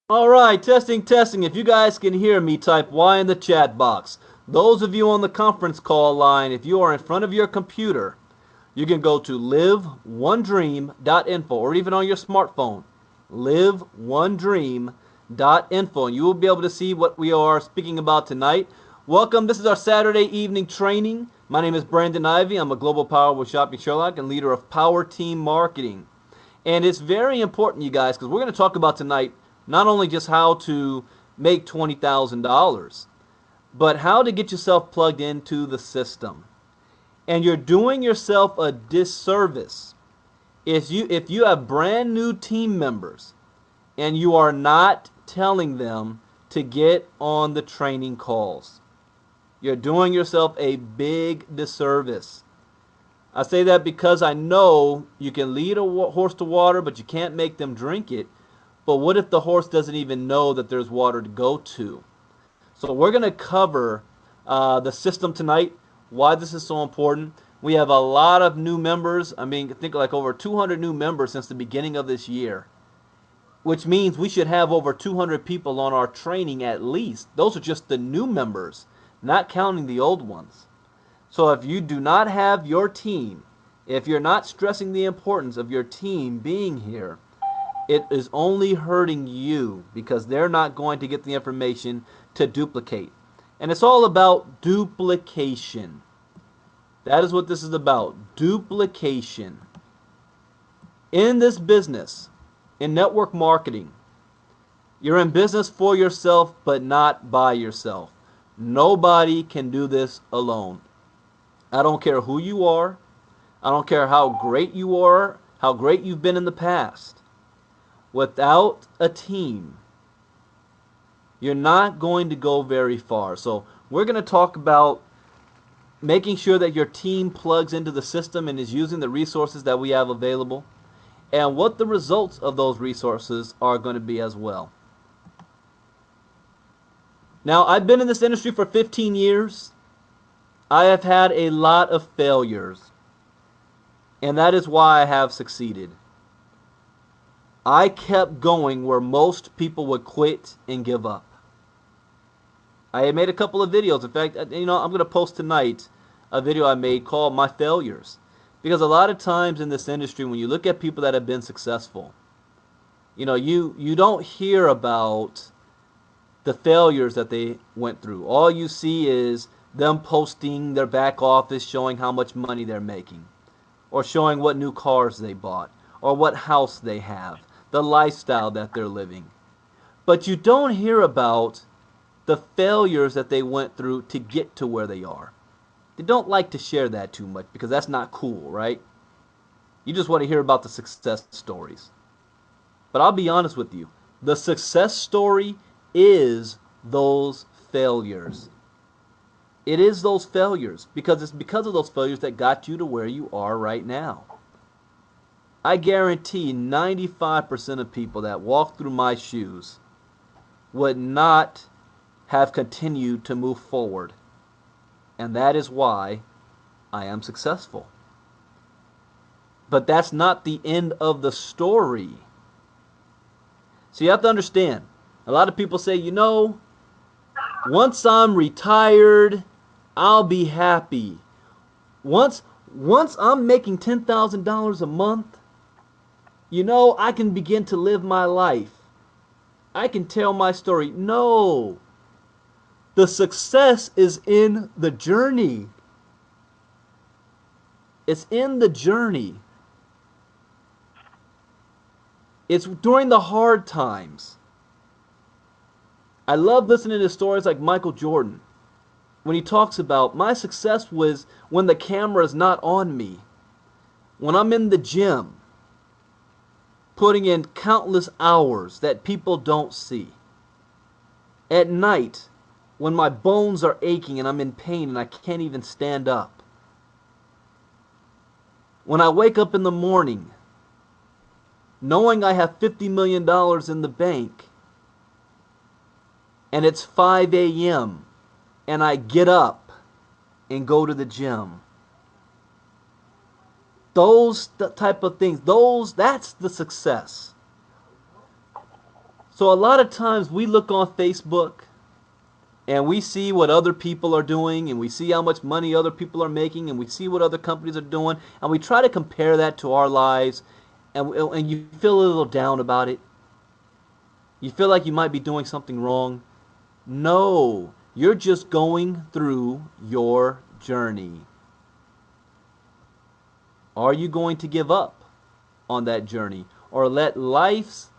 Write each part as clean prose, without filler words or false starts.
All right, testing, testing. If you guys can hear me, type Y in the chat box. Those of you on the conference call line, if you are in front of your computer, you can go to liveonedream.info or even on your smartphone, liveonedream.info, and you will be able to see what we are speaking about tonight. Welcome. This is our Saturday evening training. My name is Brandon Ivey. I'm a global power with Shopping Sherlock and leader of Power Team Marketing. And it's very important, you guys, because we're going to talk about tonight not only just how to make $20,000, but how to get yourself plugged into the system. And you're doing yourself a disservice if you have brand new team members and you are not telling them to get on the training calls. You're doing yourself a big disservice. I say that because I know you can lead a horse to water, but you can't make them drink it. But what if the horse doesn't even know that there's water to go to? So we're going to cover the system tonight, why this is so important. We have a lot of new members. I mean, I think like over 200 new members since the beginning of this year, which means we should have over 200 people on our training at least. Those are just the new members, not counting the old ones. So if you do not have your team, if you're not stressing the importance of your team being here, it is only hurting you because they're not going to get the information to duplicate. And it's all about duplication. That is what this is about. Duplication. In this business, in network marketing, you're in business for yourself, but not by yourself. Nobody can do this alone. I don't care who you are. I don't care how great you are, how great you've been in the past. Without a team, you're not going to go very far. So we're going to talk about making sure that your team plugs into the system and is using the resources that we have available, and what the results of those resources are going to be as well. Now, I've been in this industry for 15 years. I have had a lot of failures, and that is why I have succeeded. I kept going where most people would quit and give up. I had made a couple of videos. In fact, I'm going to post tonight a video I made called My Failures. Because a lot of times in this industry, when you look at people that have been successful, you don't hear about the failures that they went through. All you see is them posting their back office showing how much money they're making, or showing what new cars they bought, or what house they have, the lifestyle that they're living. But you don't hear about the failures that they went through to get to where they are. They don't like to share that too much because that's not cool, right? You just want to hear about the success stories. But I'll be honest with you. The success story is those failures. It is those failures because it's because of those failures that got you to where you are right now. I guarantee 95% of people that walk through my shoes would not have continued to move forward. And that is why I am successful. But that's not the end of the story. So you have to understand, a lot of people say, once I'm retired, I'll be happy. Once I'm making $10,000 a month, I can begin to live my life. I can tell my story. No. The success is in the journey. It's in the journey. It's during the hard times. I love listening to stories like Michael Jordan when he talks about my success was when the camera is not on me, when I'm in the gym, putting in countless hours that people don't see. At night, when my bones are aching and I'm in pain and I can't even stand up. When I wake up in the morning, knowing I have $50 million in the bank, and it's 5 a.m., and I get up and go to the gym. Those type of things, that's the success. So a lot of times we look on Facebook and we see what other people are doing, and we see how much money other people are making, and we see what other companies are doing, and we try to compare that to our lives, and you feel a little down about it. You feel like you might be doing something wrong. No, you're just going through your journey. Are you going to give up on that journey, or let life's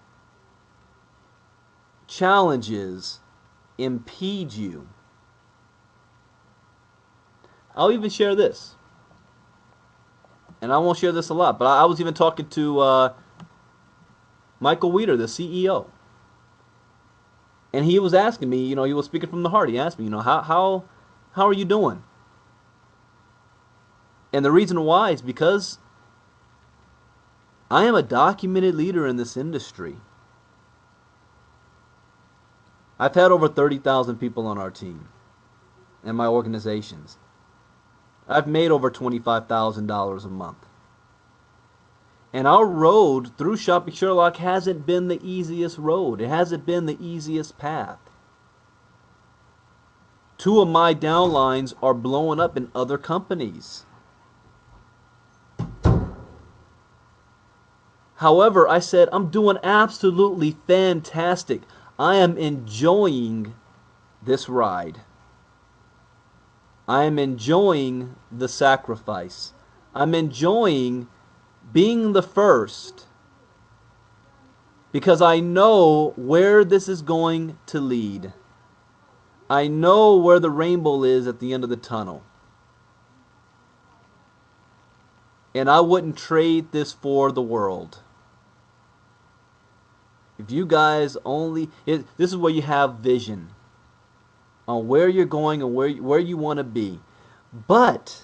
challenges impede you? I'll even share this, and I won't share this a lot, but I was even talking to Michael Weeder, the CEO, and he was asking me, he was speaking from the heart. He asked me, how are you doing? And the reason why is because I am a documented leader in this industry. I've had over 30,000 people on our team and my organizations. I've made over $25,000 a month. And our road through Shopping Sherlock hasn't been the easiest road. It hasn't been the easiest path. 2 of my downlines are blowing up in other companies. However, I said, I'm doing absolutely fantastic. I am enjoying this ride. I am enjoying the sacrifice. I'm enjoying being the first because I know where this is going to lead. I know where the rainbow is at the end of the tunnel. And I wouldn't trade this for the world. If you guys only, this is where you have vision on where you're going and where you want to be. But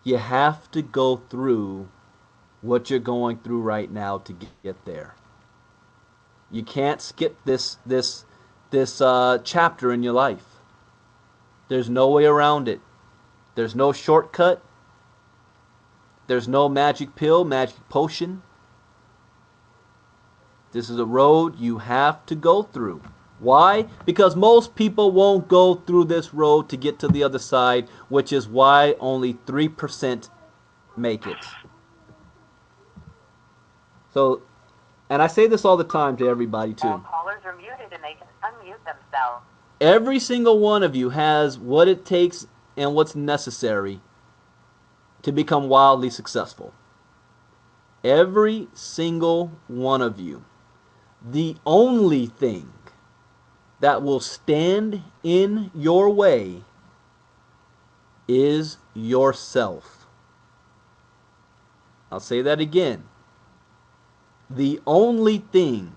you have to go through what you're going through right now to get there. You can't skip this chapter in your life. There's no way around it. There's no shortcut. There's no magic pill, magic potion. This is a road you have to go through. Why? Because most people won't go through this road to get to the other side, which is why only 3% make it. So, and I say this all the time to everybody too. All callers are muted and they can unmute themselves. Every single one of you has what it takes and what's necessary to become wildly successful. Every single one of you. The only thing that will stand in your way is yourself. I'll say that again. The only thing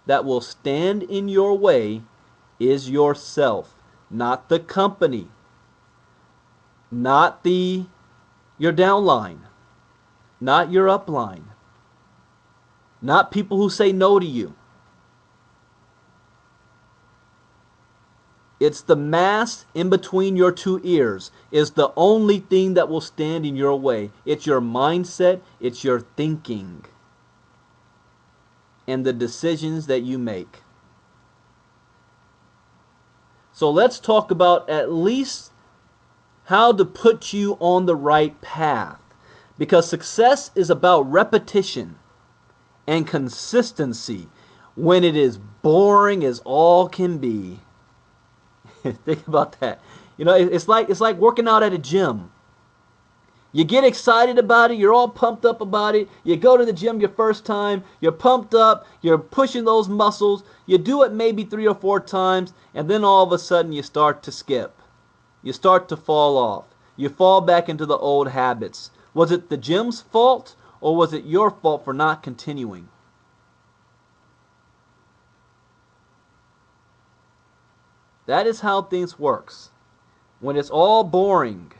that will stand in your way is yourself, not the company, not your downline, not your upline, not people who say no to you. It's the mass in between your 2 ears is the only thing that will stand in your way. It's your mindset, it's your thinking, and the decisions that you make. So let's talk about at least how to put you on the right path. Because success is about repetition and consistency when it is boring as all can be. Think about that. It's like working out at a gym. You get excited about it. You're all pumped up about it. You go to the gym your first time. You're pumped up. You're pushing those muscles. You do it maybe 3 or 4 times, and then all of a sudden you start to skip. You start to fall off. You fall back into the old habits. Was it the gym's fault, or was it your fault for not continuing? That is how things works. When it's all boring.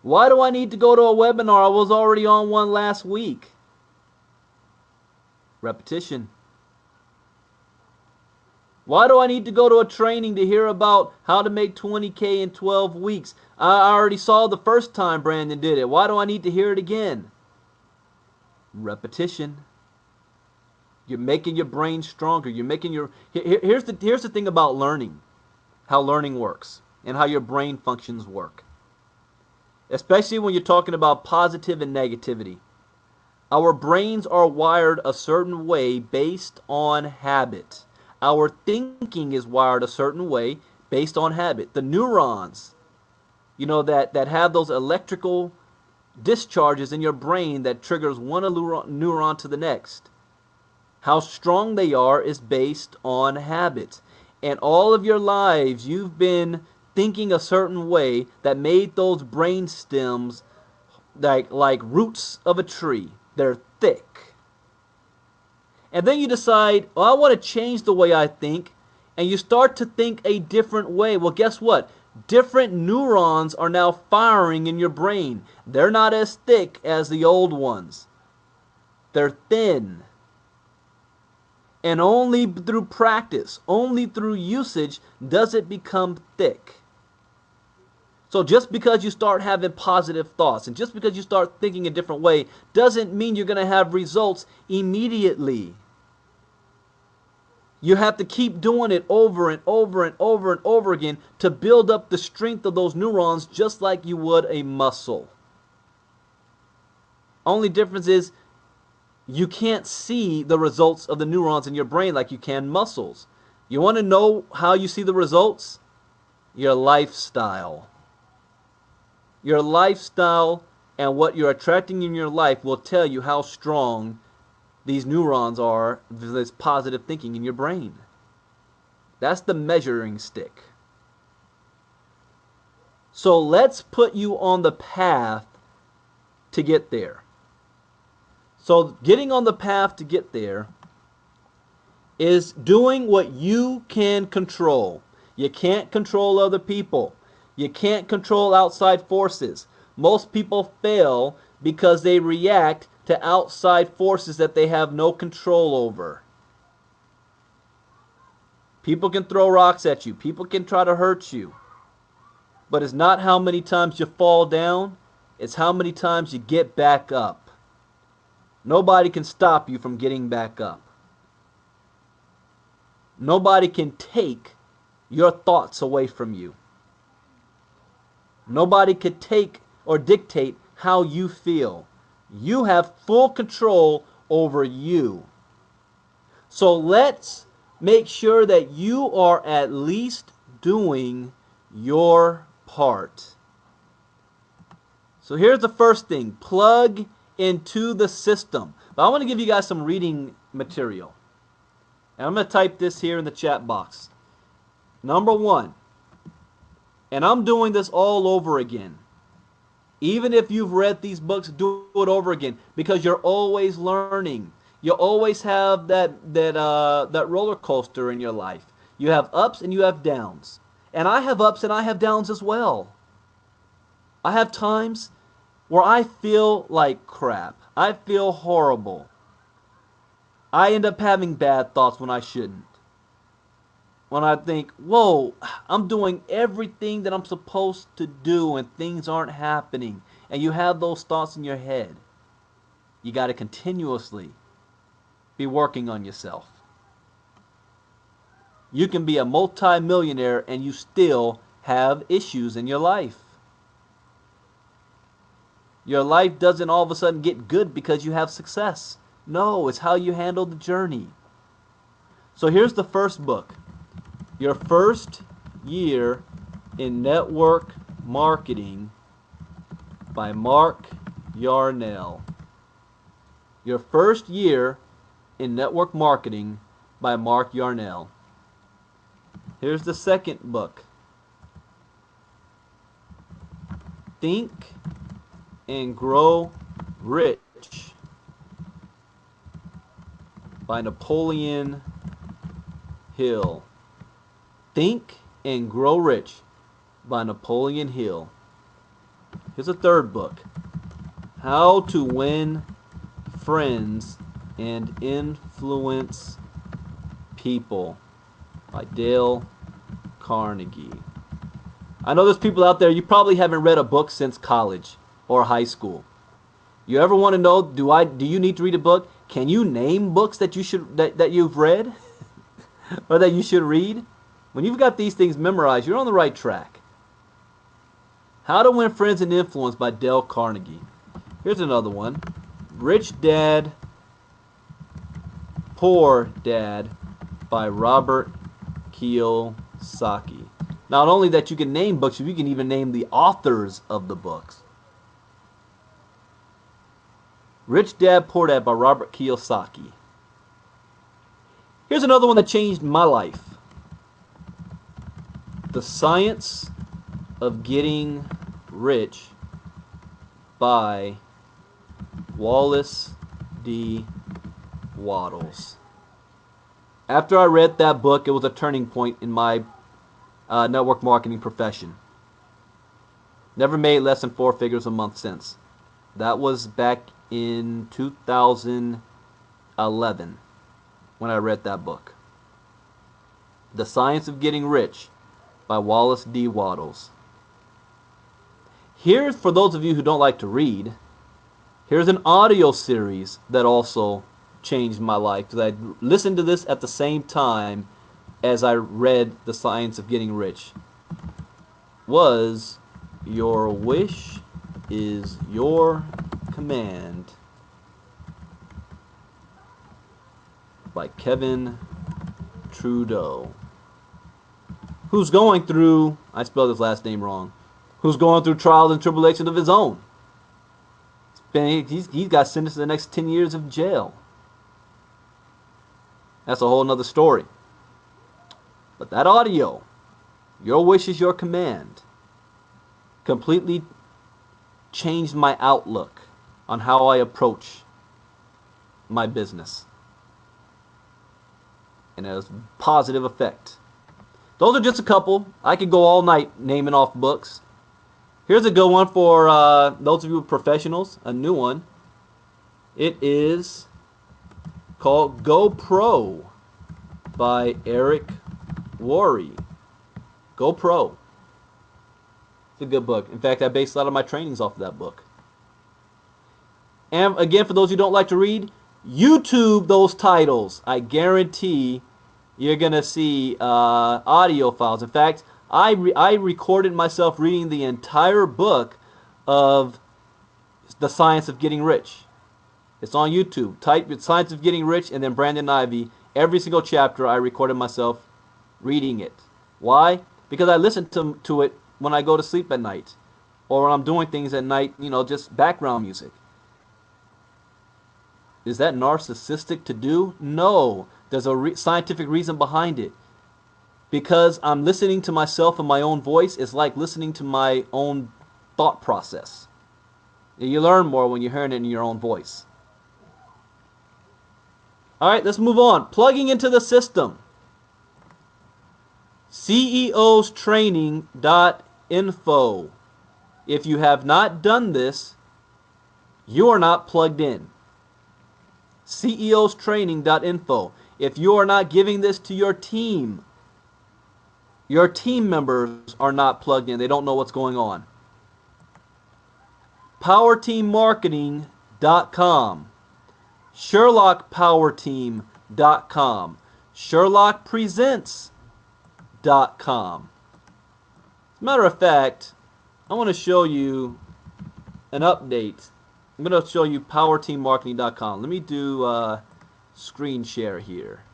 Why do I need to go to a webinar? I was already on one last week. Repetition. Why do I need to go to a training to hear about how to make 20K in 12 weeks? I already saw the first time Brandon did it. Why do I need to hear it again? Repetition. You're making your brain stronger. You're making your here's the thing about learning, how learning works and how your brain functions work. Especially when you're talking about positive and negativity. Our brains are wired a certain way based on habit. Our thinking is wired a certain way based on habit. The neurons, that have those electrical discharges in your brain that triggers one neuron to the next. How strong they are is based on habit. And all of your lives, you've been thinking a certain way that made those brain stems like roots of a tree. They're thick. And then you decide, oh, I want to change the way I think. And you start to think a different way. Well, guess what? Different neurons are now firing in your brain. They're not as thick as the old ones. They're thin. And only through practice, only through usage, does it become thick. So just because you start having positive thoughts and just because you start thinking a different way doesn't mean you're going to have results immediately. You have to keep doing it over and over and over and over again to build up the strength of those neurons just like you would a muscle. Only difference is you can't see the results of the neurons in your brain like you can muscles. You want to know how you see the results? Your lifestyle. Your lifestyle and what you're attracting in your life will tell you how strong these neurons are, this positive thinking in your brain. That's the measuring stick. So let's put you on the path to get there. So getting on the path to get there is doing what you can control. You can't control other people. You can't control outside forces. Most people fail because they react to outside forces that they have no control over. People can throw rocks at you. People can try to hurt you. But it's not how many times you fall down. It's how many times you get back up. Nobody can stop you from getting back up. Nobody can take your thoughts away from you. Nobody could take or dictate how you feel. You have full control over you. So let's make sure that you are at least doing your part. So here's the first thing. Plug into the system. But I want to give you guys some reading material. And I'm going to type this here in the chat box. Number 1. And I'm doing this all over again. Even if you've read these books, do it over again because you're always learning. You always have that roller coaster in your life. You have ups and you have downs. And I have ups and I have downs as well. I have times where I feel like crap. I feel horrible. I end up having bad thoughts when I shouldn't. When I think, whoa, I'm doing everything that I'm supposed to do and things aren't happening. And you have those thoughts in your head. You got to continuously be working on yourself. You can be a multi-millionaire and you still have issues in your life. Your life doesn't all of a sudden get good because you have success. No, it's how you handle the journey. So here's the first book. Your First Year in Network Marketing by Mark Yarnell. Your First Year in Network Marketing by Mark Yarnell. Here's the second book. Think and Grow Rich by Napoleon Hill. Think and Grow Rich by Napoleon Hill. Here's a third book. How to Win Friends and Influence People by Dale Carnegie. I know there's people out there, you probably haven't read a book since college or high school. You ever want to know, do you need to read a book? Can you name books that that you've read or that you should read? When you've got these things memorized, you're on the right track. How to Win Friends and Influence by Dale Carnegie. Here's another one. Rich Dad, Poor Dad by Robert Kiyosaki. Not only that you can name books, you can even name the authors of the books. Rich Dad, Poor Dad by Robert Kiyosaki. Here's another one that changed my life. The Science of Getting Rich by Wallace D. Wattles. After I read that book, it was a turning point in my network marketing profession. Never made less than 4 figures a month since. That was back in 2011 when I read that book. The Science of Getting Rich by Wallace D. Wattles. Here's, for those of you who don't like to read, here's an audio series that also changed my life, because I listened to this at the same time as I read The Science of Getting Rich. Was Your Wish is Your Command by Kevin Trudeau, who's going through, I spelled his last name wrong, who's going through trials and tribulations of his own. He's got sentenced to the next 10 years of jail. That's a whole nother story. But that audio, Your Wish is Your Command, completely changed my outlook on how I approach my business. And it has a positive effect. Those are just a couple. I could go all night naming off books. Here's a good one for those of you professionals, a new one. It is called Go Pro by Eric Worre. Go Pro. It's a good book. In fact, I based a lot of my trainings off of that book. And again, for those who don't like to read, YouTube those titles. I guarantee you're going to see audio files. In fact, I recorded myself reading the entire book of The Science of Getting Rich. It's on YouTube. Type The Science of Getting Rich and then Brandon Ivey. Every single chapter I recorded myself reading it. Why? Because I listen to it when I go to sleep at night, or when I'm doing things at night, just background music. Is that narcissistic to do? No. There's a scientific reason behind it. Because I'm listening to myself in my own voice, it's like listening to my own thought process. You learn more when you're hearing it in your own voice. All right, let's move on. Plugging into the system. CEOstraining.info. If you have not done this, you are not plugged in. CEOstraining.info. If you are not giving this to your team members are not plugged in. They don't know what's going on. PowerTeamMarketing.com. SherlockPowerTeam.com. SherlockPresents.com. As a matter of fact, I want to show you an update. I'm going to show you PowerTeamMarketing.com. Let me do screen share here.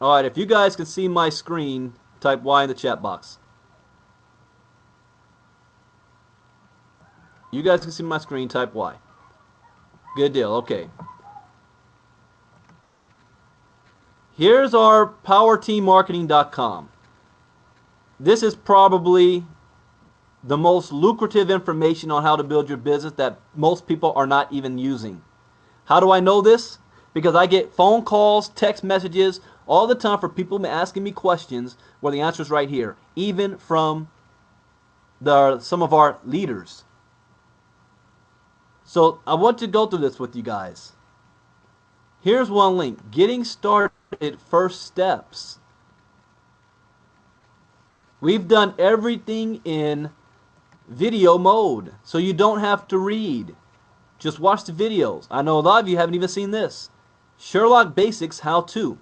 Alright, if you guys can see my screen, type Y in the chat box. You guys can see my screen, type Y. Good deal, okay. Here's our PowerTeamMarketing.com. This is probably the most lucrative information on how to build your business that most people are not even using. How do I know this? Because I get phone calls, text messages all the time for people asking me questions where the answer is right here, even from some of our leaders. So I want to go through this with you guys. Here's one link, Getting Started First Steps. We've done everything in video mode, so you don't have to read. Just watch the videos. I know a lot of you haven't even seen this. Sherlock Basics How To.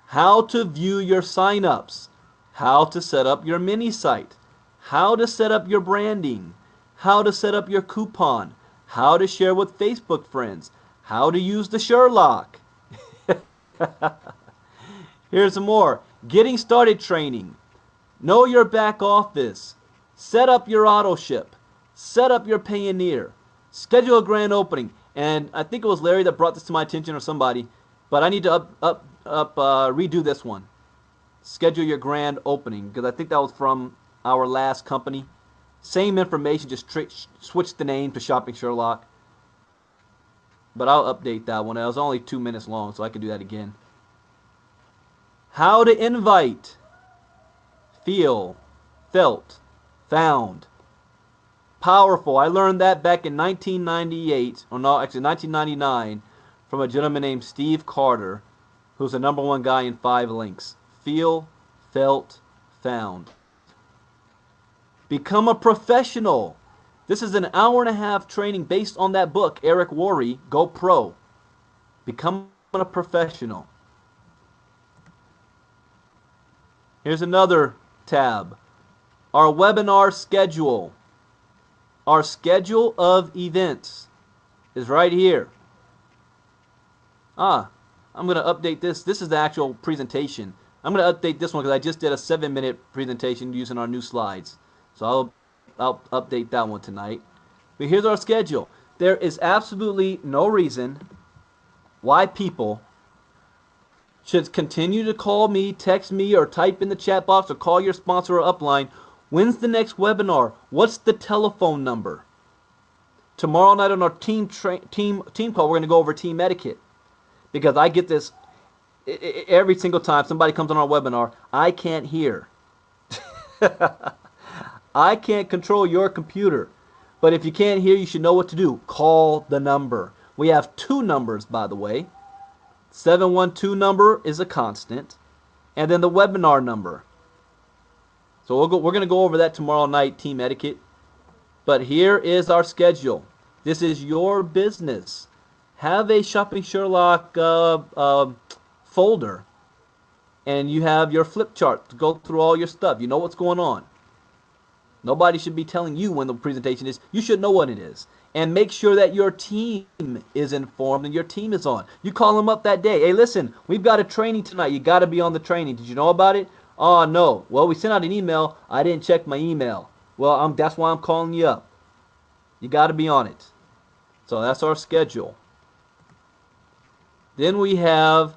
How to view your signups. How to set up your mini site. How to set up your branding. How to set up your coupon. How to share with Facebook friends. How to use the Sherlock. Here's some more. Getting started training. Know your back office. Set up your auto ship. Set up your Payoneer. Schedule a grand opening. And I think it was Larry that brought this to my attention or somebody, but I need to redo this one. Schedule your grand opening, because I think that was from our last company. Same information, just switch the name to Shopping Sherlock. But I'll update that one. It was only 2 minutes long, so I can do that again. How to invite. Feel, felt, found. Powerful. I learned that back in 1998, or no, actually 1999, from a gentleman named Steve Carter, who's the #1 guy in 5 links. Feel, felt, found. Become a professional. This is an hour-and-a-half training based on that book, Eric Worre, Go Pro. Become a professional. Here's another tab. Our webinar schedule. Our schedule of events is right here. I'm going to update this. This is the actual presentation. I'm going to update this one because I just did a 7-minute presentation using our new slides. So I'll update that one tonight. But here's our schedule. There is absolutely no reason why people should continue to call me, text me, or type in the chat box or call your sponsor or upline. When's the next webinar? What's the telephone number? Tomorrow night on our team call, we're going to go over team etiquette. Because I get this every single time somebody comes on our webinar. I can't hear. I can't control your computer. But if you can't hear, you should know what to do. Call the number. We have 2 numbers, by the way. 712 number is a constant. And then the webinar number. So we're going to go over that tomorrow night, team etiquette. But here is our schedule. This is your business. Have a Shopping Sherlock folder. And you have your flip chart to go through all your stuff. You know what's going on. Nobody should be telling you when the presentation is. You should know what it is. And make sure that your team is informed and your team is on. You call them up that day. Hey, listen, we've got a training tonight. You got to be on the training. Did you know about it? Oh, no. Well, we sent out an email. I didn't check my email. Well, that's why I'm calling you up. You got to be on it. So that's our schedule. Then we have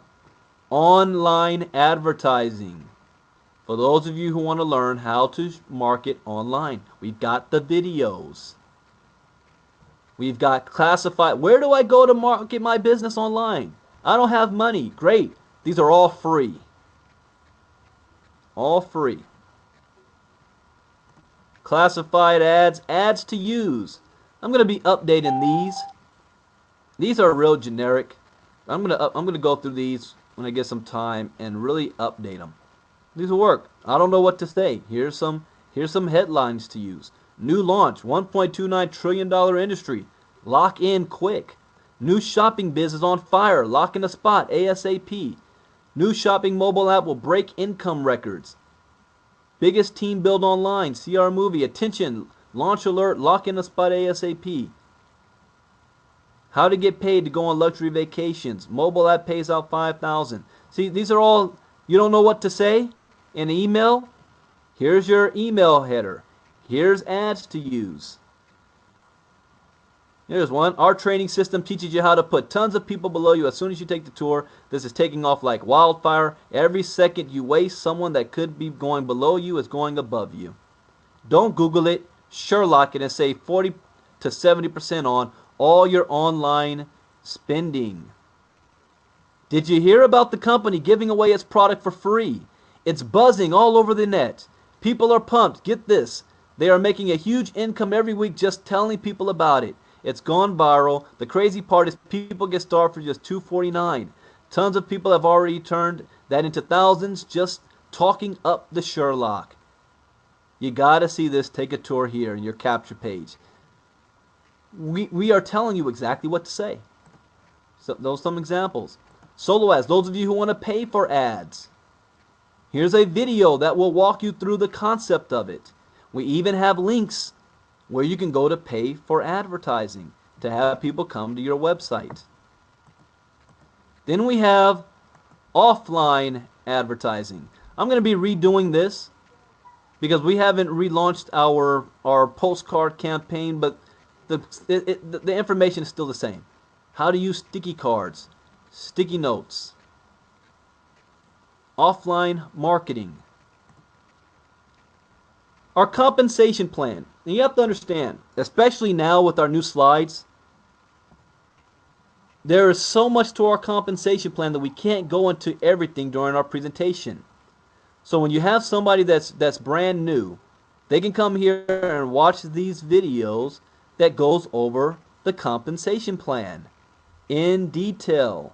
online advertising. For those of you who want to learn how to market online, we've got the videos. We've got classified. Where do I go to market my business online? I don't have money. Great. These are all free. All free. Classified ads, ads to use. I'm going to be updating these. These are real generic. I'm going to go through these when I get some time and really update them. These will work. I don't know what to say. Here's some headlines to use. New launch, $1.29 trillion industry. Lock in quick. New shopping biz is on fire. Lock in a spot ASAP. New shopping mobile app will break income records. Biggest team build online. CR movie. Attention. Launch alert. Lock in a spot ASAP. How to get paid to go on luxury vacations. Mobile app pays out $5,000. See, these are all, you don't know what to say in an email? Here's your email header. Here's ads to use. Here's one. Our training system teaches you how to put tons of people below you as soon as you take the tour. This is taking off like wildfire. Every second you waste, someone that could be going below you is going above you. Don't Google it. Sherlock it and save 40 to 70% on all your online spending. Did you hear about the company giving away its product for free? It's buzzing all over the net. People are pumped. Get this. They are making a huge income every week just telling people about it. It's gone viral. The crazy part is people get started for just $2.49. Tons of people have already turned that into thousands just talking up the Sherlock. You got to see this. Take a tour here in your capture page. We are telling you exactly what to say. So those are some examples. Solo ads. Those of you who want to pay for ads. Here's a video that will walk you through the concept of it. We even have links where you can go to pay for advertising to have people come to your website. Then we have offline advertising. I'm going to be redoing this because we haven't relaunched our postcard campaign, but the information is still the same. How to use sticky cards, sticky notes, offline marketing. Our compensation plan. And you have to understand, especially now with our new slides, there is so much to our compensation plan that we can't go into everything during our presentation. So when you have somebody that's brand new, they can come here and watch these videos that goes over the compensation plan in detail.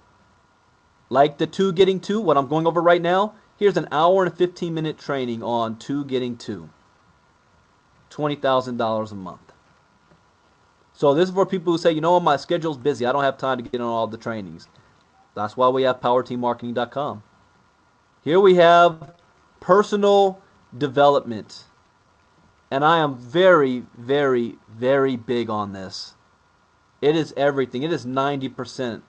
Like the 2 getting 2, what I'm going over right now, here's an hour and 15-minute training on 2 getting 2. $20,000 a month. So this is for people who say, you know what, my schedule's busy. I don't have time to get on all the trainings. That's why we have powerteammarketing.com. Here we have personal development. And I am very, very, very big on this. It is everything. It is 90%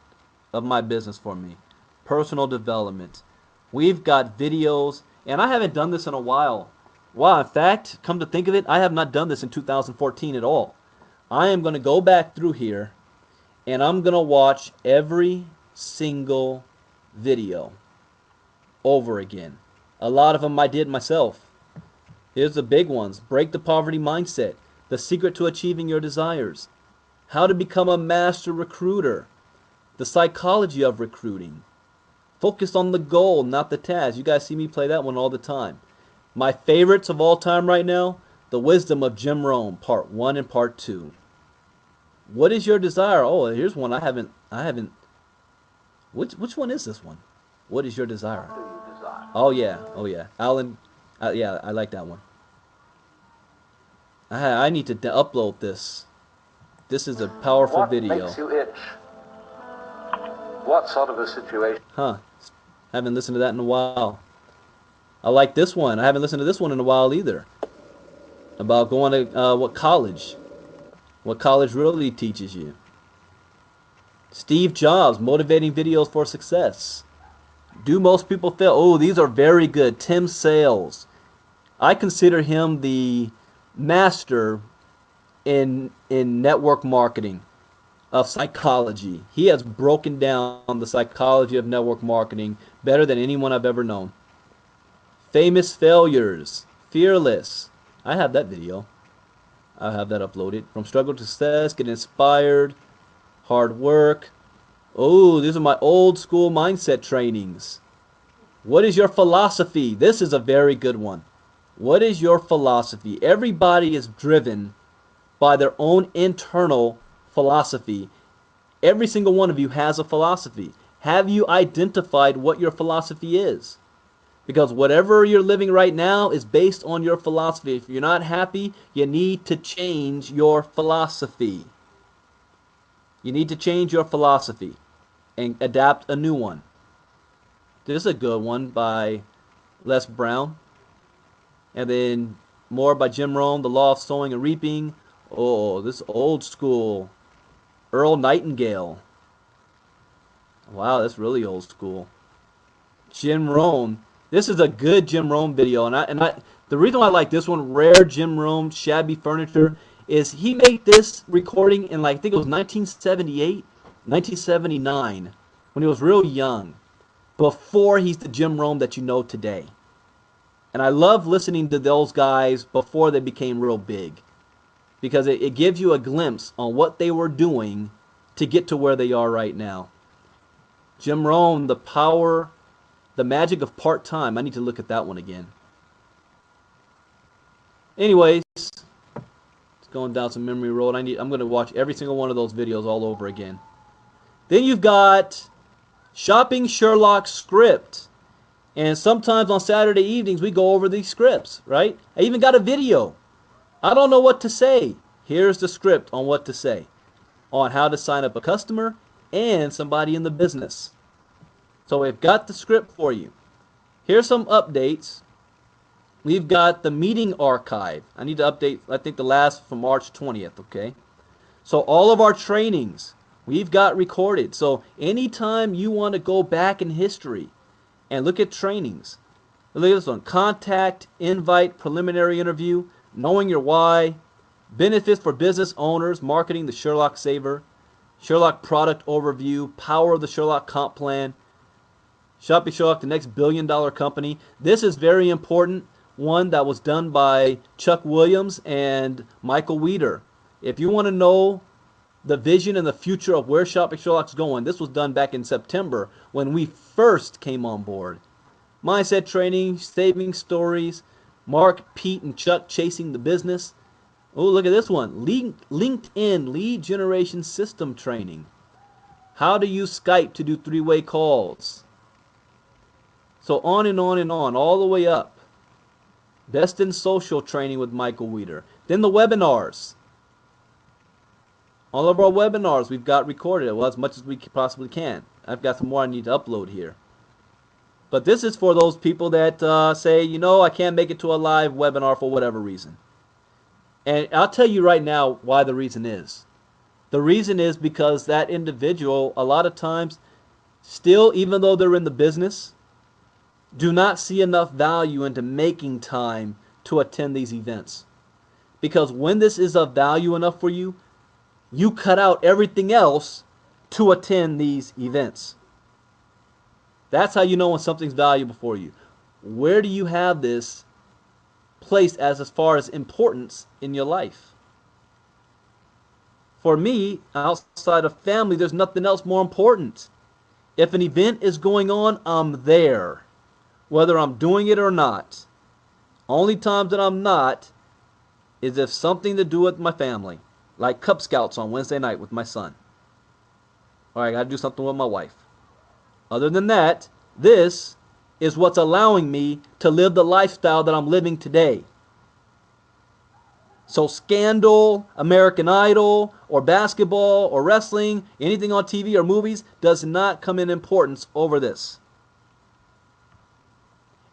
of my business for me. Personal development. We've got videos, and I haven't done this in a while. Wow, in fact, come to think of it, I have not done this in 2014 at all. I am going to go back through here, and I'm going to watch every single video over again. A lot of them I did myself. Here's the big ones. Break the poverty mindset. The secret to achieving your desires. How to become a master recruiter. The psychology of recruiting. Focus on the goal, not the task. You guys see me play that one all the time. My favorites of all time right now, The Wisdom of Jim Rohn, Part 1 and Part 2. What is your desire? Oh, here's one I haven't. Which one is this one? What is your desire? Oh yeah, Alan, yeah, I like that one. I need to upload this. This is a powerful video. What makes you itch? What sort of a situation? Huh. Haven't listened to that in a while. I like this one. I haven't listened to this one in a while either. About going to what college really teaches you. Steve Jobs, motivating videos for success. Do most people fail? Oh, these are very good. Tim Sales. I consider him the master in network marketing, of psychology. He has broken down the psychology of network marketing better than anyone I've ever known. Famous failures. Fearless. I have that video. I have that uploaded. From struggle to success, get inspired, hard work. Oh, these are my old school mindset trainings. What is your philosophy? This is a very good one. What is your philosophy? Everybody is driven by their own internal philosophy. Every single one of you has a philosophy. Have you identified what your philosophy is? Because whatever you're living right now is based on your philosophy. If you're not happy, you need to change your philosophy. You need to change your philosophy and adapt a new one. This is a good one by Les Brown. And then more by Jim Rohn, The Law of Sowing and Reaping. Oh, this old school. Earl Nightingale. Wow, that's really old school. Jim Rohn. This is a good Jim Rohn video, and the reason why I like this one, Rare Jim Rohn Shabby Furniture, is he made this recording in, like, I think it was 1978, 1979, when he was real young, before he's the Jim Rohn that you know today. And I love listening to those guys before they became real big, because it gives you a glimpse on what they were doing to get to where they are right now. Jim Rohn, The Magic of Part-Time. I need to look at that one again. Anyways, it's going down some memory road. I'm going to watch every single one of those videos all over again. Then you've got Shopping Sherlock script. And sometimes on Saturday evenings, we go over these scripts, right? I even got a video. I don't know what to say. Here's the script on what to say, on how to sign up a customer and somebody in the business. So we've got the script for you. Here's some updates. We've got the meeting archive. I need to update, I think, the last from March 20th, okay? So all of our trainings, we've got recorded. So anytime you want to go back in history and look at trainings, look at this one: contact, invite, preliminary interview, knowing your why, benefits for business owners, marketing the Sherlock Saver, Sherlock product overview, power of the Sherlock comp plan, Shopping Sherlock, the next billion-dollar company. This is very important. One that was done by Chuck Williams and Michael Weeder. If you want to know the vision and the future of where Shopping Sherlock's going, this was done back in September when we first came on board. Mindset training, saving stories, Mark, Pete, and Chuck chasing the business. Oh, look at this one. LinkedIn lead generation system training. How to use Skype to do three-way calls. So on and on and on, all the way up. Best in social training with Michael Weeder. Then the webinars. All of our webinars we've got recorded, well, as much as we possibly can. I've got some more I need to upload here. But this is for those people that say, you know, I can't make it to a live webinar for whatever reason. And I'll tell you right now why the reason is. The reason is because that individual, a lot of times, still, even though they're in the business, do not see enough value into making time to attend these events. Because when this is of value enough for you, you cut out everything else to attend these events. That's how you know when something's valuable for you. Where do you have this placed as far as importance in your life? For me, outside of family, there's nothing else more important. If an event is going on, I'm there, whether I'm doing it or not. Only times that I'm not is if something to do with my family, like Cub Scouts on Wednesday night with my son. Or I got to do something with my wife. Other than that, this is what's allowing me to live the lifestyle that I'm living today. So Scandal, American Idol, or basketball, or wrestling, anything on TV or movies does not come in importance over this.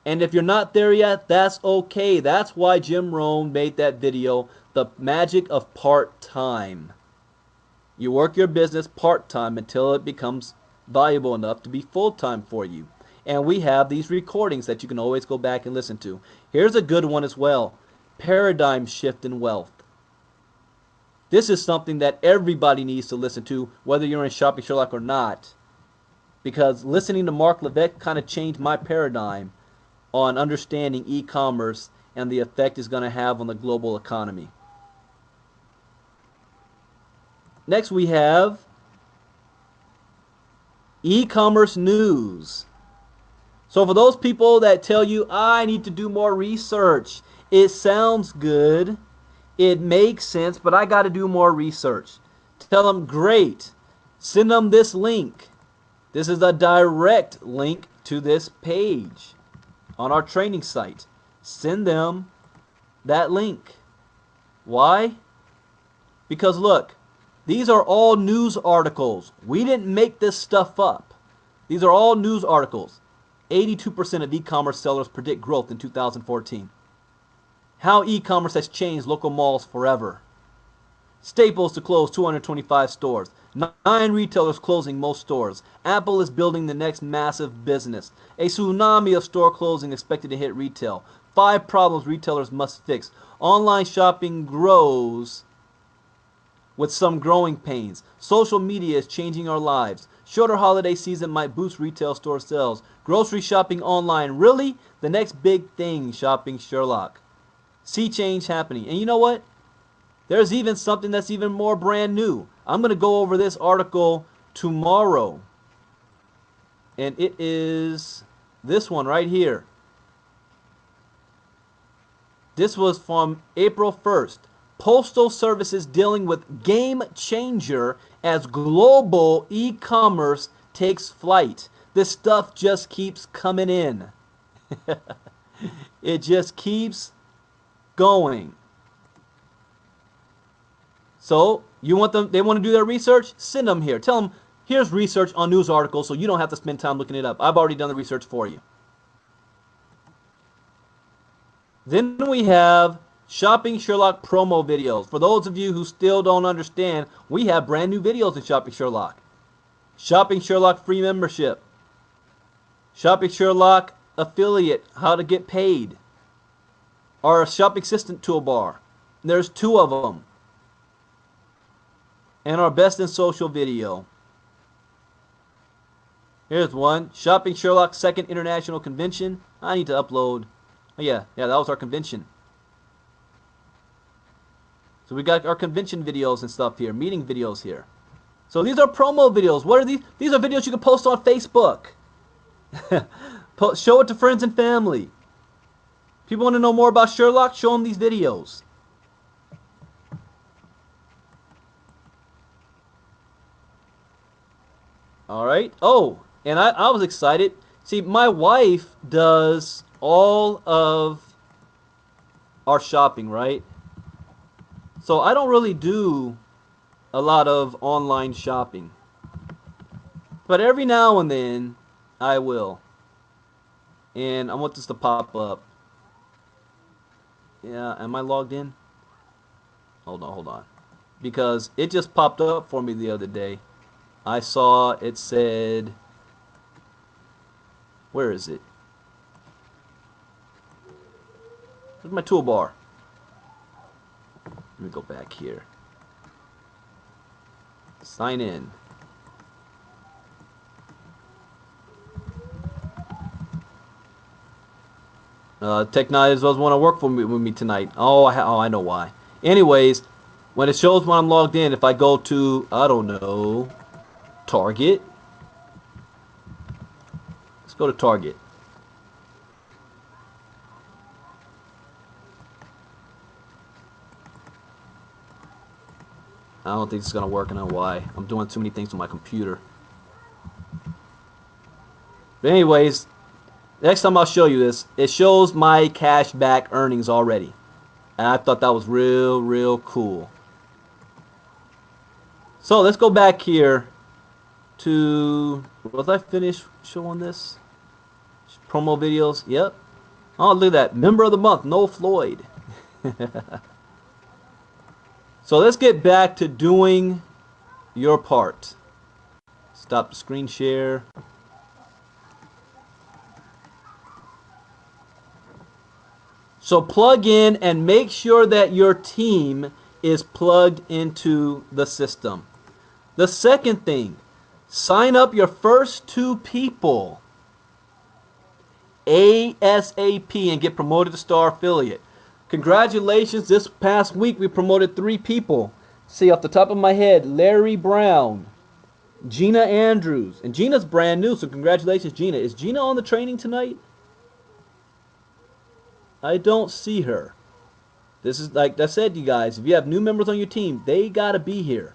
And if you're not there yet, that's okay. That's why Jim Rohn made that video, The Magic of Part-Time. You work your business part-time until it becomes valuable enough to be full-time for you. And we have these recordings that you can always go back and listen to. Here's a good one as well. Paradigm shift in wealth. This is something that everybody needs to listen to, whether you're in Shopping Sherlock or not. Because listening to Mark Levesque kind of changed my paradigm on understanding e-commerce and the effect it's going to have on the global economy. Next we have e-commerce news. So for those people that tell you, I need to do more research, it sounds good, it makes sense, but I got to do more research. Tell them, great, send them this link. This is a direct link to this page on our training site. Send them that link. Why? Because look, these are all news articles. We didn't make this stuff up. These are all news articles. 82% of e-commerce sellers predict growth in 2014. How e-commerce has changed local malls forever. Staples to close 225 stores. 9 retailers closing most stores. Apple is building the next massive business. A tsunami of store closing expected to hit retail. 5 problems retailers must fix. Online shopping grows with some growing pains. Social media is changing our lives. Shorter holiday season might boost retail store sales. Grocery shopping online. Really? The next big thing, Shopping Sherlock. See change happening. And you know what? There's even something that's even more brand new. I'm going to go over this article tomorrow. And it is this one right here. This was from April 1st. Postal Services dealing with game changer as global e-commerce takes flight. This stuff just keeps coming in. It just keeps going. So you want them, they want to do their research? Send them here. Tell them, here's research on news articles so you don't have to spend time looking it up. I've already done the research for you. Then we have Shopping Sherlock promo videos. For those of you who still don't understand, we have brand new videos in Shopping Sherlock. Shopping Sherlock free membership. Shopping Sherlock affiliate, how to get paid. Our Shopping Assistant toolbar. There's 2 of them. And our best in social video. Here's one. Shopping Sherlock 2nd International Convention. I need to upload. Oh, yeah, that was our convention. So we got our convention videos and stuff here. Meeting videos here. So these are promo videos. What are these? These are videos you can post on Facebook. Show it to friends and family. People want to know more about Sherlock? Show them these videos. Alright. Oh, and I was excited. See, my wife does all of our shopping, right? So I don't really do a lot of online shopping. But every now and then, I will. And I want this to pop up. Yeah, am I logged in? Hold on. Because it just popped up for me the other day. I saw it said, where is it? Where's my toolbar? Let me go back here. Sign in. Tech Knives doesn't want to work with me tonight. Oh, I know why. Anyways, when it shows when I'm logged in, if I go to, I don't know, Target. Let's go to Target. I don't think it's going to work. I know why. I'm doing too many things on my computer. But anyways, next time I'll show you this. It shows my cashback earnings already. And I thought that was real cool. So let's go back here to, was I finished showing this? Promo videos, yep. Oh, look at that. Member of the month, Noel Floyd. So let's get back to doing your part. Stop the screen share. So plug in and make sure that your team is plugged into the system. The second thing, sign up your first 2 people ASAP and get promoted to Star Affiliate. Congratulations, this past week we promoted 3 people. See, off the top of my head, Larry Brown, Gina Andrews, and Gina's brand new, so congratulations, Gina. Is Gina on the training tonight? I don't see her. This is, like I said, you guys, if you have new members on your team, they gotta be here.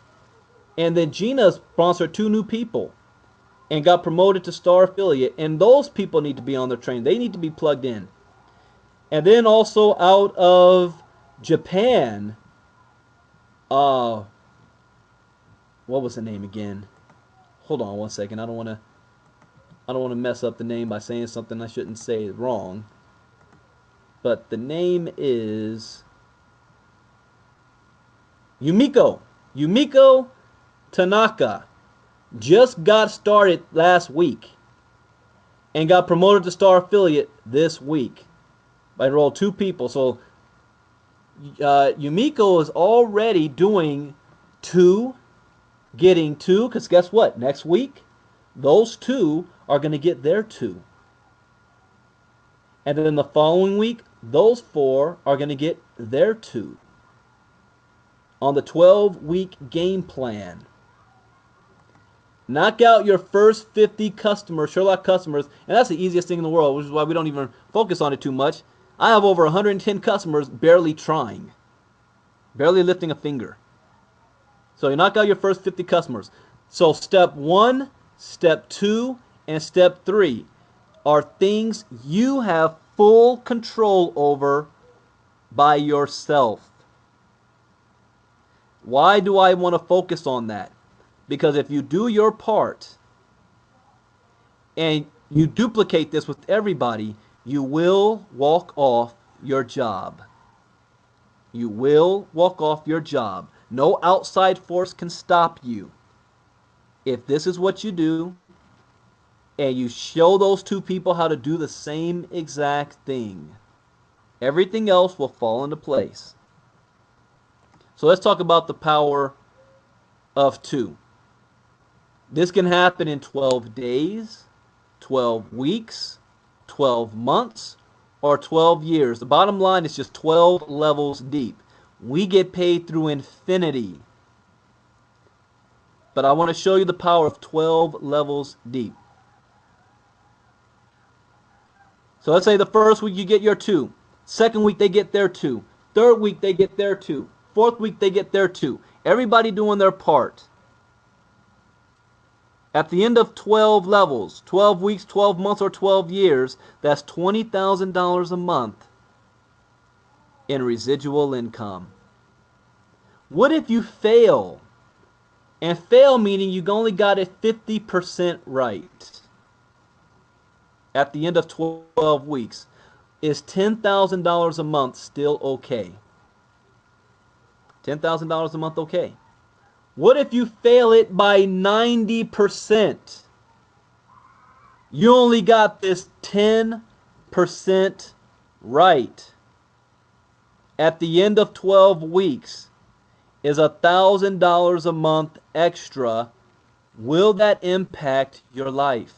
And then Gina sponsored 2 new people and got promoted to Star Affiliate, and those people need to be on their training. They need to be plugged in. And then also out of Japan, what was the name again? Hold on one second. I don't want to mess up the name by saying something I shouldn't say wrong. But the name is Yumiko. Yumiko Tanaka just got started last week and got promoted to Star Affiliate this week. I rolled 2 people. So Yumiko is already doing 2, getting 2, because guess what? Next week, those 2 are going to get their 2. And then the following week, those 4 are going to get their 2. On the 12-week game plan. Knock out your first 50 customers, Sherlock customers, and that's the easiest thing in the world, which is why we don't even focus on it too much. I have over 110 customers barely trying. Barely lifting a finger. So you knock out your first 50 customers. So step 1, step 2, and step 3. are things you have full control over by yourself. Why do I want to focus on that? Because if you do your part and you duplicate this with everybody, you will walk off your job. You will walk off your job. No outside force can stop you. If this is what you do, and you show those two people how to do the same exact thing, everything else will fall into place. So let's talk about the power of two. This can happen in 12 days, 12 weeks, 12 months, or 12 years. The bottom line is just 12 levels deep. We get paid through infinity. But I want to show you the power of 12 levels deep. So let's say the first week you get your two. Second week they get their two. Third week they get their two. Fourth week they get their two. Everybody doing their part. At the end of 12 levels, 12 weeks, 12 months, or 12 years, that's $20,000 a month in residual income. What if you fail? And fail meaning you only got it 50% right. At the end of 12 weeks, is $10,000 a month still okay? $10,000 a month okay? What if you fail it by 90%? You only got this 10% right. At the end of 12 weeks, is $1,000 a month extra. Will that impact your life?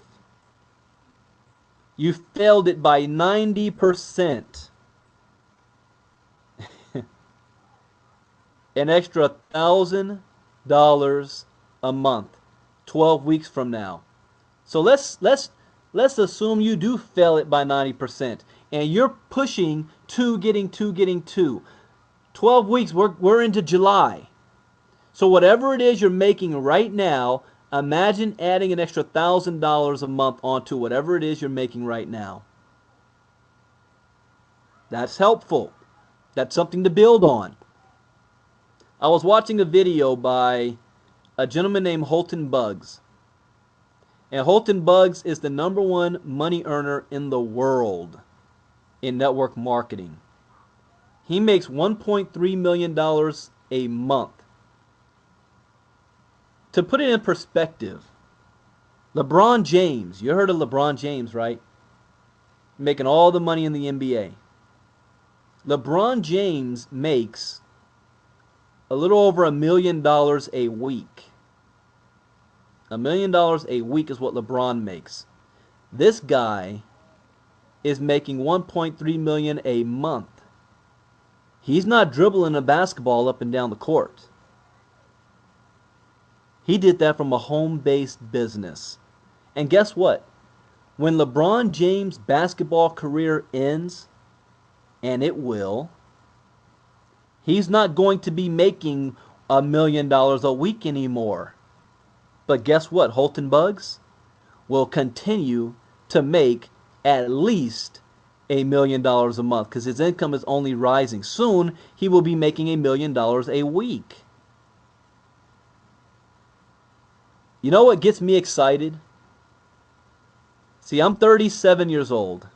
You failed it by 90%. An extra $1,000 a month, 12 weeks from now. So let's assume you do fail it by 90%, and you're pushing to getting 12 weeks. We're into July. So whatever it is you're making right now, imagine adding an extra $1,000 a month onto whatever it is you're making right now. That's helpful. That's something to build on. I was watching a video by a gentleman named Holton Buggs. And Holton Buggs is the #1 money earner in the world in network marketing. He makes $1.3 million a month. To put it in perspective, LeBron James, you heard of LeBron James, right? Making all the money in the NBA. LeBron James makes a little over $1 million a week. $1 million a week is what LeBron makes. This guy is making $1.3 million a month. He's not dribbling a basketball up and down the court. He did that from a home-based business. And guess what? When LeBron James' basketball career ends, and it will, he's not going to be making $1 million a week anymore. But guess what? Holton Buggs will continue to make at least $1 million a month because his income is only rising. Soon, he will be making $1 million a week. You know what gets me excited? See, I'm 37 years old.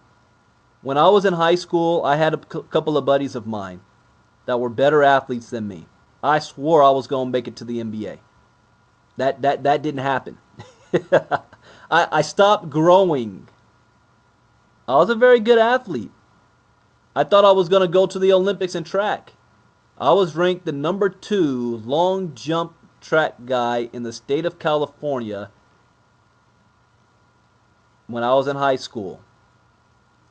When I was in high school, I had a couple of buddies of mine that were better athletes than me. I swore I was going to make it to the NBA. That didn't happen. I stopped growing. I was a very good athlete. I thought I was going to go to the Olympics in track. I was ranked the #2 long jump track guy in the state of California when I was in high school.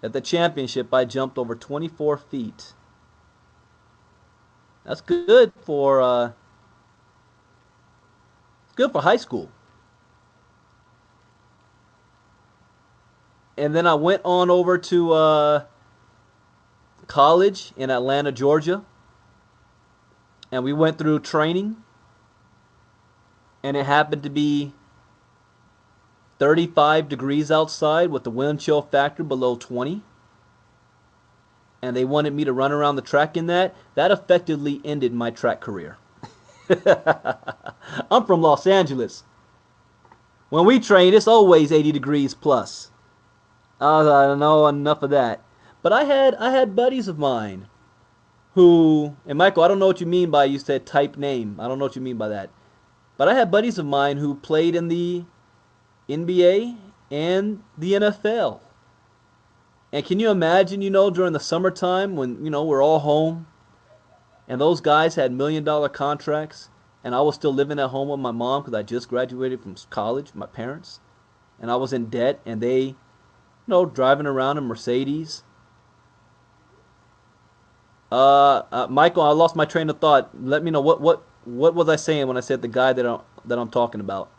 At the championship, I jumped over 24 feet. That's good for high school. And then I went on over to college in Atlanta, Georgia. And we went through training. And it happened to be 35 degrees outside with the wind chill factor below 20, and they wanted me to run around the track in that, that effectively ended my track career. I'm from Los Angeles. When we train, it's always 80 degrees plus. I don't know enough of that. But I had buddies of mine who, and Michael, I don't know what you mean by you said type name. I don't know what you mean by that. But I had buddies of mine who played in the NBA and the NFL. And can you imagine, during the summertime when, we're all home and those guys had $1 million contracts and I was still living at home with my mom because I just graduated from college, my parents, and I was in debt and they, driving around in Mercedes. Michael, I lost my train of thought. Let me know what was I saying when I said the guy that I'm talking about.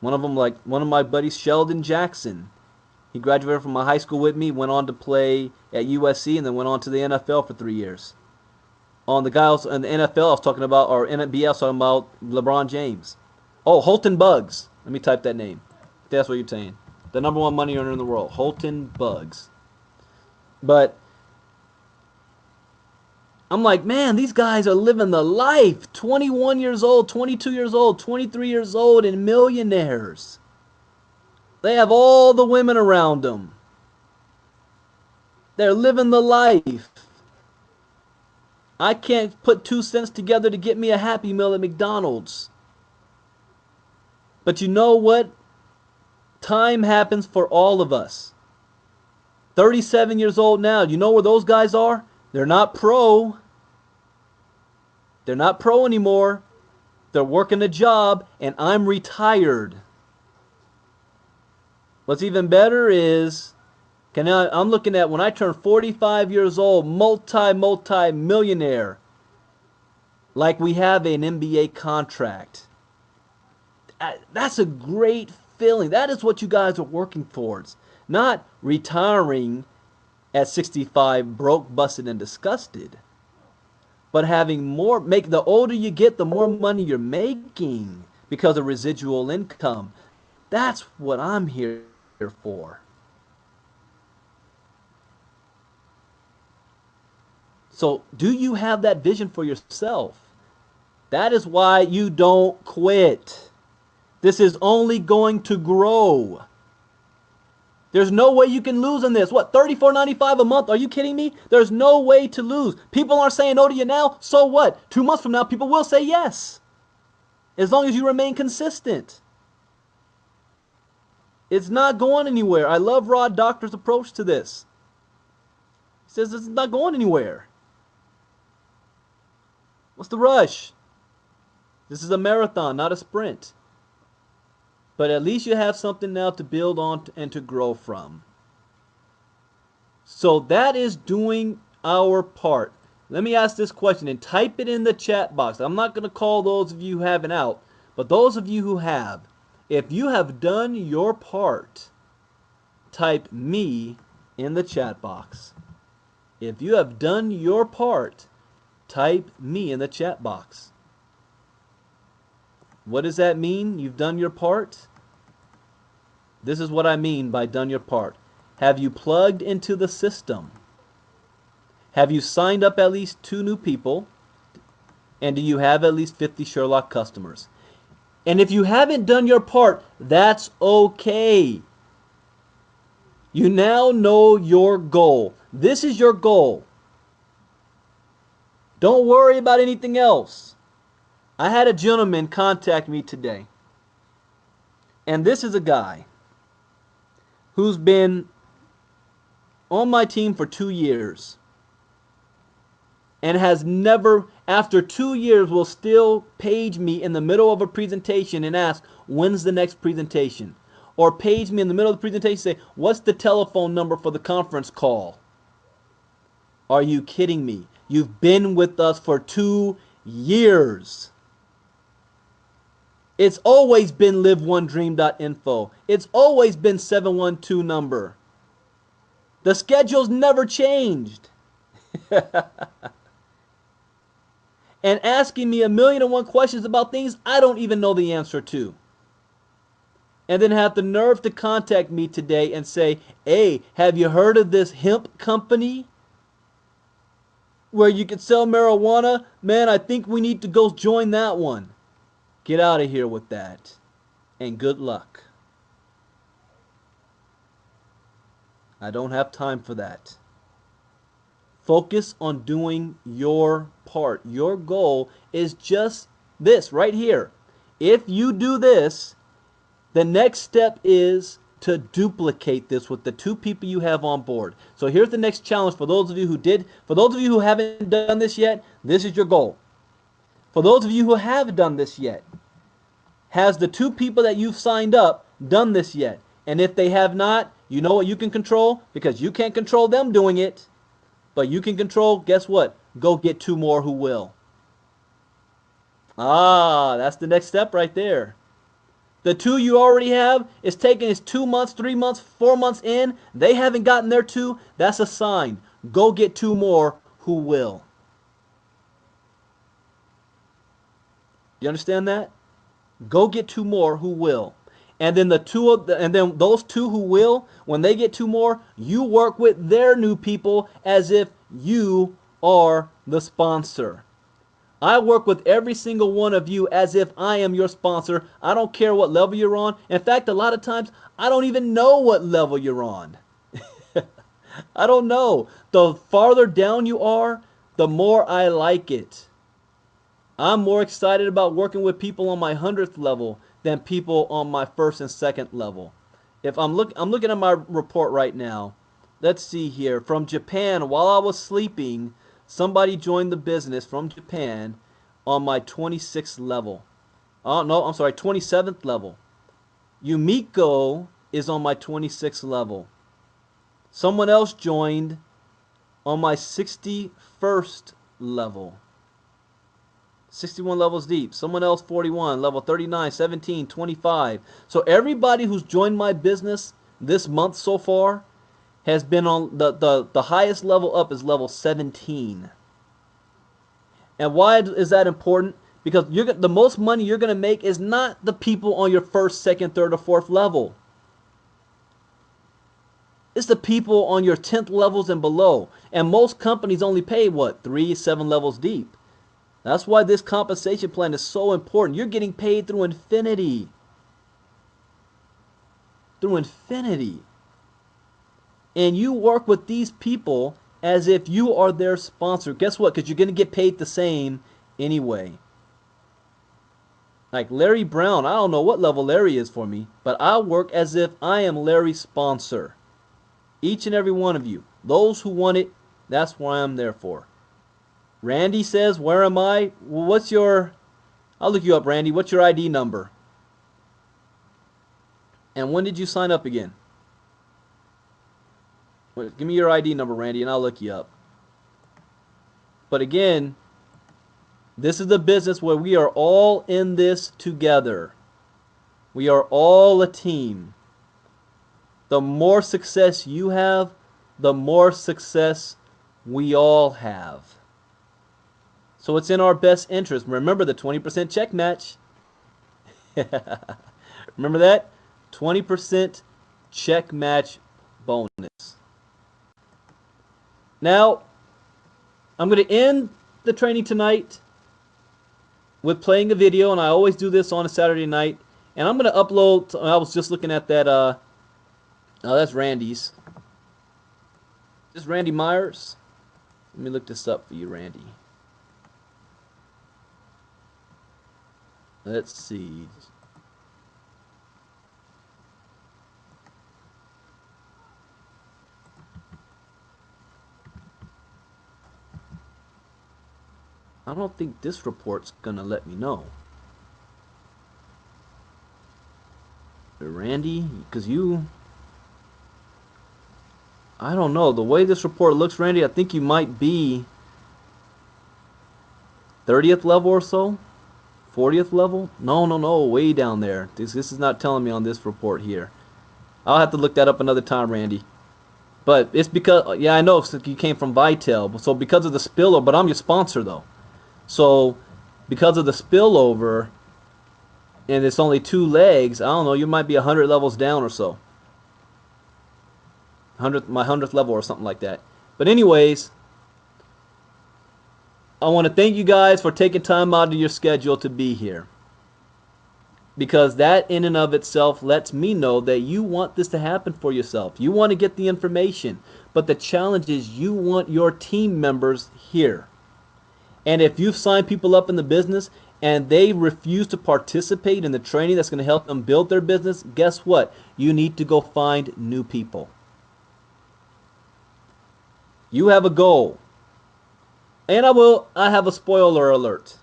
One of them, like one of my buddies, Sheldon Jackson. He graduated from my high school with me, went on to play at USC, and then went on to the NFL for 3 years. On the guys in the NFL, I was talking about, or NBA, I was talking about LeBron James. Oh, Holton Buggs. Let me type that name. If that's what you're saying. The number one money earner in the world, Holton Buggs. But I'm like, man, these guys are living the life. 21 years old, 22 years old, 23 years old, and millionaires. They have all the women around them. They're living the life. I can't put 2 cents together to get me a Happy Meal at McDonald's. But you know what? Time happens for all of us. 37 years old now. You know where those guys are? They're not pro. They're not pro anymore. They're working a job, and I'm retired. What's even better is, I'm looking at when I turn 45 years old, multi-millionaire, like we have an NBA contract. That's a great feeling. That is what you guys are working towards. Not retiring at 65 broke, busted, and disgusted. But having more, the older you get, the more money you're making because of residual income. That's what I'm here for. So, do you have that vision for yourself? That is why you don't quit. This is only going to grow. There's no way you can lose in this. What, $34.95 a month? Are you kidding me? There's no way to lose. People aren't saying no to you now. So what? 2 months from now, people will say yes. As long as you remain consistent. It's not going anywhere. I love Rod Doctor's approach to this. He says it's not going anywhere. What's the rush? This is a marathon, not a sprint. But at least you have something now to build on and to grow from. So that is doing our part. Let me ask this question and type it in the chat box. I'm not going to call those of you who haven't out, but those of you who have, if you have done your part, type me in the chat box. If you have done your part, type me in the chat box. What does that mean? You've done your part? This is what I mean by done your part. Have you plugged into the system? Have you signed up at least 2 new people? And do you have at least 50 Sherlock customers? And if you haven't done your part, that's okay. You now know your goal. This is your goal. Don't worry about anything else. I had a gentleman contact me today. And this is a guy who's been on my team for 2 years and has never, after 2 years, will still page me in the middle of a presentation and ask, when's the next presentation? Or page me in the middle of the presentation and say, what's the telephone number for the conference call? Are you kidding me? You've been with us for 2 years. It's always been liveonedream.info. It's always been 712 number. The schedule's never changed. and asking me 1,000,001 questions about things I don't even know the answer to. And then have the nerve to contact me today and say, hey, have you heard of this hemp company where you can sell marijuana? Man, I think we need to go join that one. Get out of here with that. And good luck. I don't have time for that. Focus on doing your part. Your goal is just this right here. If you do this, the next step is to duplicate this with the 2 people you have on board. So here's the next challenge for those of you who did. For those of you who haven't done this yet, this is your goal. For those of you who have done this yet, has the 2 people that you've signed up done this yet? And if they have not, you know what you can control? Because you can't control them doing it. But you can control, guess what? Go get 2 more who will. Ah, that's the next step right there. The 2 you already have is taking is 2 months, 3 months, 4 months in. They haven't gotten their 2. That's a sign. Go get 2 more who will. You understand that? Go get 2 more who will. And then those 2 who will, when they get 2 more, you work with their new people as if you are the sponsor. I work with every single one of you as if I am your sponsor. I don't care what level you're on. In fact, a lot of times, I don't even know what level you're on. I don't know. The farther down you are, the more I like it. I'm more excited about working with people on my 100th level than people on my 1st and 2nd level. If I'm looking at my report right now. Let's see here. From Japan, while I was sleeping, somebody joined the business from Japan on my 26th level. Oh, no, I'm sorry, 27th level. Yumiko is on my 26th level. Someone else joined on my 61st level. 61 levels deep. Someone else 41, level 39, 17, 25. So everybody who's joined my business this month so far has been on the highest level up is level 17. And why is that important? Because the most money you're going to make is not the people on your 1st, 2nd, 3rd, or 4th level. It's the people on your 10th levels and below. And most companies only pay, what, 3, 7 levels deep. That's why this compensation plan is so important. You're getting paid through infinity. Through infinity. And you work with these people as if you are their sponsor. Guess what? Because you're going to get paid the same anyway. Like Larry Brown, I don't know what level Larry is for me, but I work as if I am Larry's sponsor. Each and every one of you. Those who want it, that's what I'm there for. Randy says, where am I? Well, I'll look you up, Randy. What's your ID number? And when did you sign up again? Give me your ID number, Randy, and I'll look you up. But again, this is the business where we are all in this together. We are all a team. The more success you have, the more success we all have. So it's in our best interest. Remember the 20% check match. Remember that? 20% check match bonus. Now, I'm going to end the training tonight with playing a video, and I always do this on a Saturday night. And I'm going to upload, I was just looking at that, oh, that's Randy's. Is this Randy Myers? Let me look this up for you, Randy. Let's see. I don't think this report's gonna let me know. Randy, because I don't know. The way this report looks, Randy, I think you might be 30th level or so. 40th level? No, way down there. This is not telling me on this report here. I'll have to look that up another time, Randy. But it's because, yeah, I know you came from Vitel, so because of the spiller, but I'm your sponsor, though. So because of the spillover, and it's only 2 legs, I don't know, you might be 100 levels down or so. My 100th level or something like that. But anyways, I want to thank you guys for taking time out of your schedule to be here. Because that in and of itself lets me know that you want this to happen for yourself. You want to get the information. But the challenge is you want your team members here. And if you've signed people up in the business and they refuse to participate in the training that's going to help them build their business, guess what? You need to go find new people. You have a goal. And I have a spoiler alert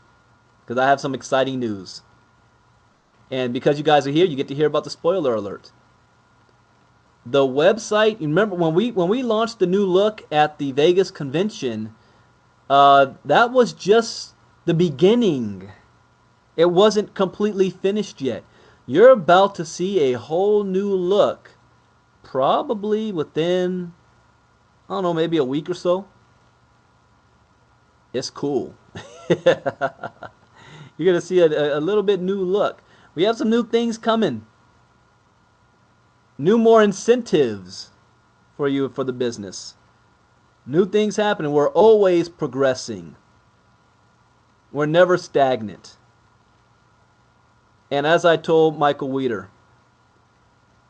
because I have some exciting news. And because you guys are here, you get to hear about the spoiler alert. The website, remember when we launched the new look at the Vegas convention, that was just the beginning. It wasn't completely finished yet. You're about to see a whole new look, probably within, I don't know, maybe a week or so. It's cool. You're going to see a little bit new look. We have some new things coming. More incentives for you for the business. New things happening. We're always progressing. We're never stagnant. And as I told Michael Weeder,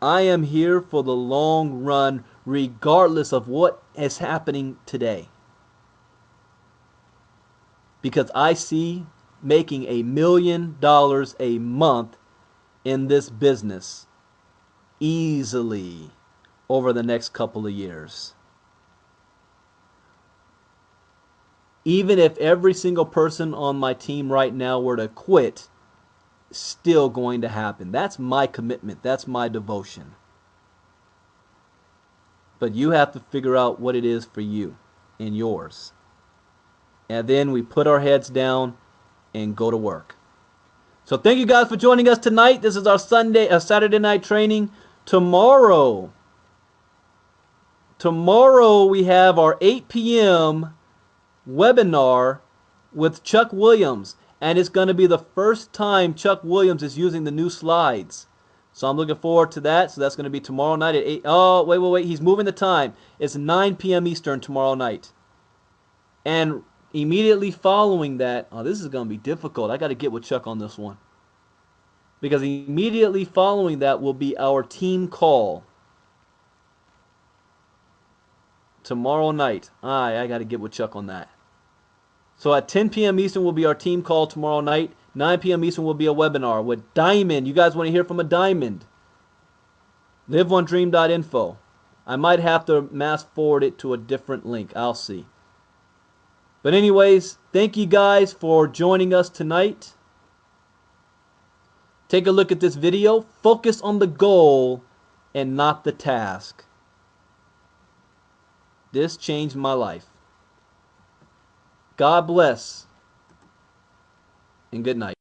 I am here for the long run regardless of what is happening today. Because I see making $1 million a month in this business easily over the next couple of years. Even if every single person on my team right now were to quit, still going to happen. That's my commitment. That's my devotion. But you have to figure out what it is for you and yours. And then we put our heads down and go to work. So thank you guys for joining us tonight. This is our Saturday night training. Tomorrow we have our 8 p.m. webinar with Chuck Williams. And it's going to be the first time Chuck Williams is using the new slides. So I'm looking forward to that. So that's going to be tomorrow night at 8. Oh, wait. He's moving the time. It's 9 p.m. Eastern tomorrow night. And immediately following that, oh, this is going to be difficult. I got to get with Chuck on this one. Because immediately following that will be our team call. Tomorrow night. I got to get with Chuck on that. So at 10 p.m. Eastern will be our team call tomorrow night. 9 p.m. Eastern will be a webinar with Diamond. You guys want to hear from a Diamond? liveonedream.info. I might have to mass forward it to a different link. I'll see. But anyways, thank you guys for joining us tonight. Take a look at this video. Focus on the goal and not the task. This changed my life. God bless and good night.